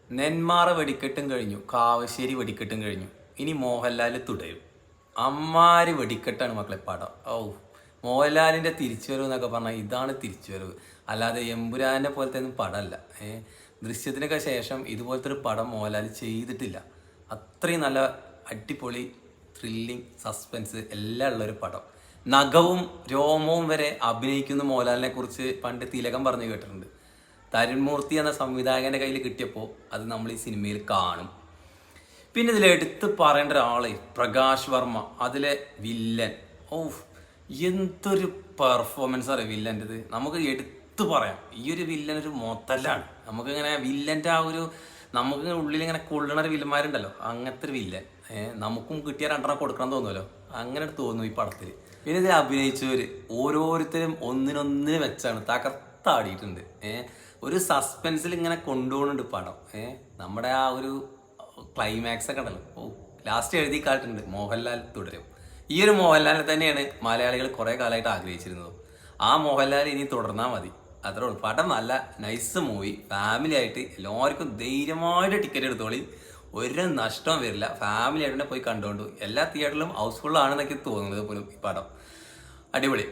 നെന്മാറ വെടിക്കെട്ടും കഴിഞ്ഞു, കാവശ്ശേരി വെടിക്കെട്ടും കഴിഞ്ഞു. ഇനി മോഹൻലാൽ തുടരും. അമ്മാര് വെടിക്കെട്ടാണ് മക്കളെ പടം. മോഹൻലാലിന്റെ തിരിച്ചുവരവ് എന്നൊക്കെ പറഞ്ഞാൽ ഇതാണ് തിരിച്ചുവരവ്. അല്ലാതെ എമ്പുരാനെ പോലത്തെ ഒന്നും പടമല്ല. ദൃശ്യത്തിനൊക്കെ ശേഷം ഇതുപോലത്തെ ഒരു പടം മോഹൻലാൽ ചെയ്തിട്ടില്ല. അത്രയും നല്ല അടിപൊളി ത്രില്ലിങ് സസ്പെൻസ് എല്ലാം ഉള്ളൊരു പടം. നഖവും രോമവും വരെ അഭിനയിക്കുന്ന മോഹൻലാലിനെ കുറിച്ച് പണ്ട് തിലകം പറഞ്ഞു കേട്ടിട്ടുണ്ട്. തരുൺമൂർത്തി എന്ന സംവിധായകന്റെ കയ്യിൽ കിട്ടിയപ്പോൾ അത് നമ്മൾ ഈ സിനിമയിൽ കാണും. പിന്നെ ഇതിൽ എടുത്ത് പറയേണ്ട ഒരാളെ പ്രകാശ് വർമ്മ, അതിലെ വില്ലൻ. എന്തൊരു പെർഫോമൻസ് അറിയാം വില്ലൻ്റെത്. നമുക്ക് എടുത്തു പറയാം, ഈ ഒരു വില്ലൻ ഒരു മൊത്തല്ലാണ്. നമുക്കിങ്ങനെ വില്ലൻ്റെ ആ ഒരു നമുക്ക് ഉള്ളിൽ ഇങ്ങനെ കൊള്ളണ ഒരു വില്ലന്മാരുണ്ടല്ലോ, അങ്ങനത്തെ ഒരു വില്ലൻ. നമുക്കും കിട്ടിയ രണ്ടെണ്ണം കൊടുക്കണം തോന്നുമല്ലോ, അങ്ങനെ തോന്നും ഈ പടത്തിൽ. പിന്നെ ഇതിൽ അഭിനയിച്ചവർ ഓരോരുത്തരും ഒന്നിനൊന്നിന് വെച്ചാണ് തകർത്താടിയിട്ടുണ്ട്. ഒരു സസ്പെൻസിൽ ഇങ്ങനെ കൊണ്ടുപോകുന്നുണ്ട് പടം. നമ്മുടെ ആ ഒരു ക്ലൈമാക്സ് ഒക്കെ ഉണ്ടല്ലോ, ലാസ്റ്റ് എഴുതി കാട്ടുണ്ട് മോഹൻലാൽ തുടരും. ഈ ഒരു മോഹൻലാലിനെ തന്നെയാണ് മലയാളികൾ കുറേ കാലമായിട്ട് ആഗ്രഹിച്ചിരുന്നത്. ആ മോഹൻലാൽ ഇനി തുടർന്നാൽ മതി, അത്രേ ഉള്ളൂ. പടം നല്ല നൈസ് മൂവി, ഫാമിലി ആയിട്ട് എല്ലാവർക്കും ധൈര്യമായിട്ട് ടിക്കറ്റ് എടുത്തോളി, ഒരു നഷ്ടവും വരില്ല. ഫാമിലി ആയിട്ട് തന്നെ പോയി കണ്ടുകൊണ്ടു. എല്ലാ തിയേറ്ററിലും ഹൗസ്ഫുൾ ആണെന്നൊക്കെ തോന്നുന്നത് പോലും ഈ പടം. അടിപൊളി.